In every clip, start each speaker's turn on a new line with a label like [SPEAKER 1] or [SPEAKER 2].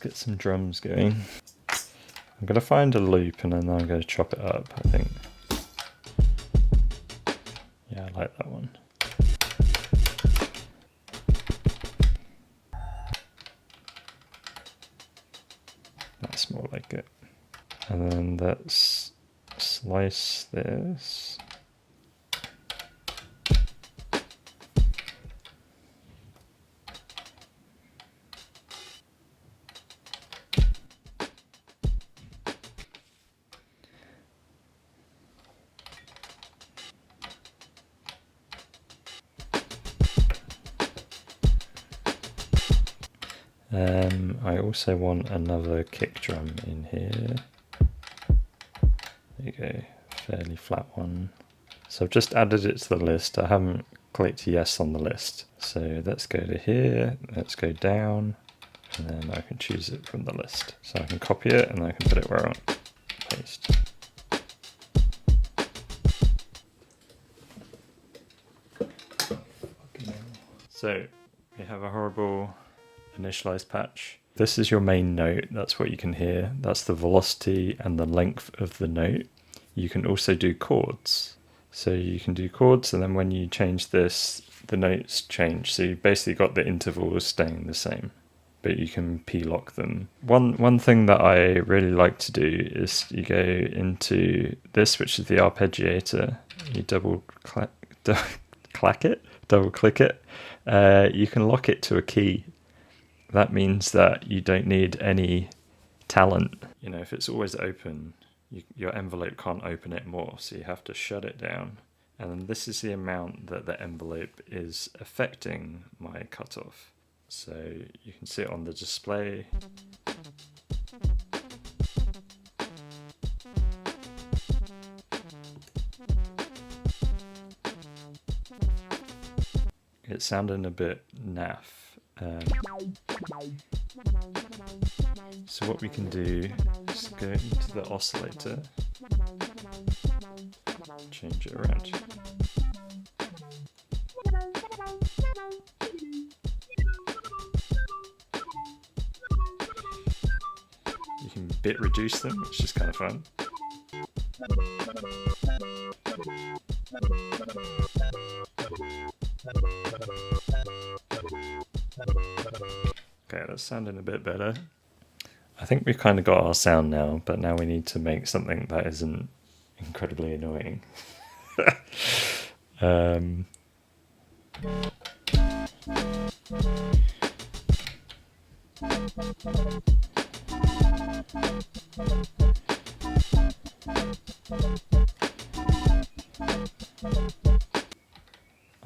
[SPEAKER 1] get some drums going. I'm going to find a loop and then I'm going to chop it up, I think. Yeah, I like that one. That's more like it. And then let's slice this. I also want another kick drum in here. There you go, fairly flat one. So I've just added it to the list. I haven't clicked yes on the list. So let's go to here, let's go down, and then I can choose it from the list. So I can copy it and I can put it where I want. Paste. So we have a horrible initialized patch. This is your main note, that's what you can hear. That's the velocity and the length of the note. You can also do chords. So you can do chords, and then when you change this, the notes change. So you've basically got the intervals staying the same, but you can p-lock them. One thing that I really like to do is you go into this, which is the arpeggiator. You double click it. You can lock it to a key. That means that you don't need any talent. You know, if it's always open, your envelope can't open it more, so you have to shut it down. And then this is the amount that the envelope is affecting my cutoff. So you can see it on the display. It's sounding a bit naff. So what we can do is go into the oscillator, change it around. You can bit reduce them, which is kind of fun. Okay, that's sounding a bit better. I think we've kind of got our sound now, but now we need to make something that isn't incredibly annoying.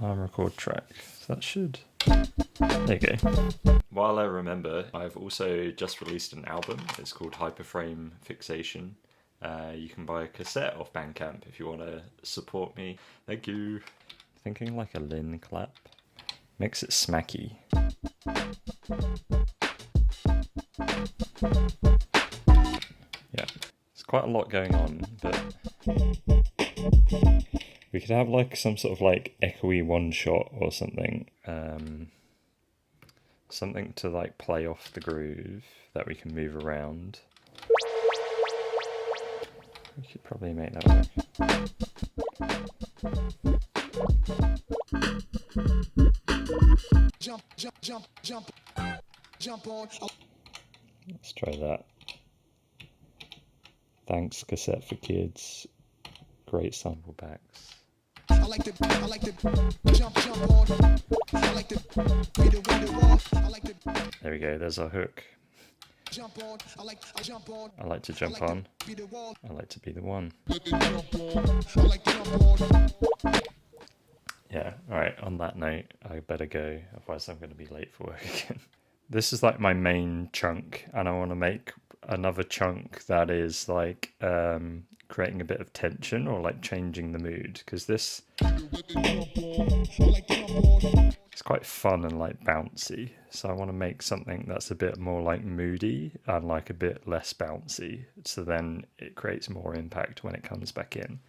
[SPEAKER 1] Record track. So that should... There you go. While I remember, I've also just released an album. It's called Hyperframe Fixation. You can buy a cassette off Bandcamp if you want to support me. Thank you. Thinking like a Lin clap. Makes it smacky. Yeah, there's quite a lot going on, but we could have like some sort of like echoey one shot or something. Something to like play off the groove that we can move around. We could probably make that work. Jump on. Let's try that. Thanks, Cassette for Kids. Great sample packs. I like to jump on. I like to be the one. There we go, there's our hook. Jump on. I like to jump on. I like to jump on. I like to be the one. Yeah, alright, on that note, I better go, otherwise I'm going to be late for work again. This is like my main chunk, and I want to make another chunk that is like creating a bit of tension or like changing the mood, because this it's quite fun and like bouncy, so I want to make something that's a bit more like moody and like a bit less bouncy, so then it creates more impact when it comes back in.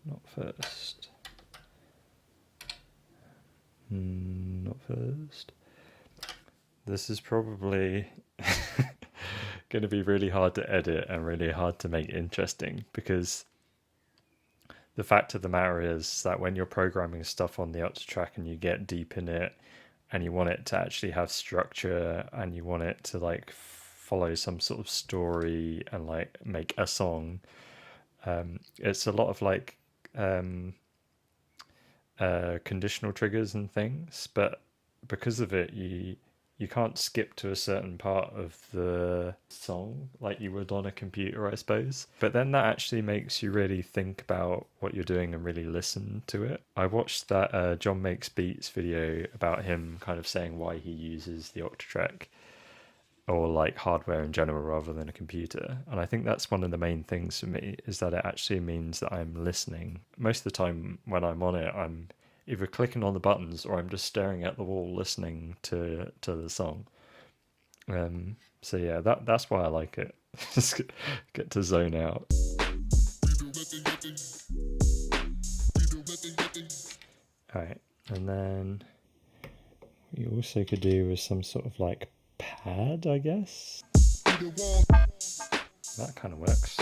[SPEAKER 1] Not first. Not first. This is probably going to be really hard to edit and really hard to make interesting, because the fact of the matter is that when you're programming stuff on the Octatrack and you get deep in it and you want it to actually have structure and you want it to like follow some sort of story and like make a song, it's a lot of like conditional triggers and things, but because of it you can't skip to a certain part of the song like you would on a computer, I suppose. But then that actually makes you really think about what you're doing and really listen to it. I watched that John Makes Beats video about him kind of saying why he uses the Octatrack or like hardware in general rather than a computer. And I think that's one of the main things for me, is that it actually means that I'm listening. Most of the time when I'm on it, I'm either clicking on the buttons or I'm just staring at the wall listening to the song. So yeah, that's why I like it. Just get to zone out. Alright, and then what you also could do with some sort of like pad, I guess. That kind of works.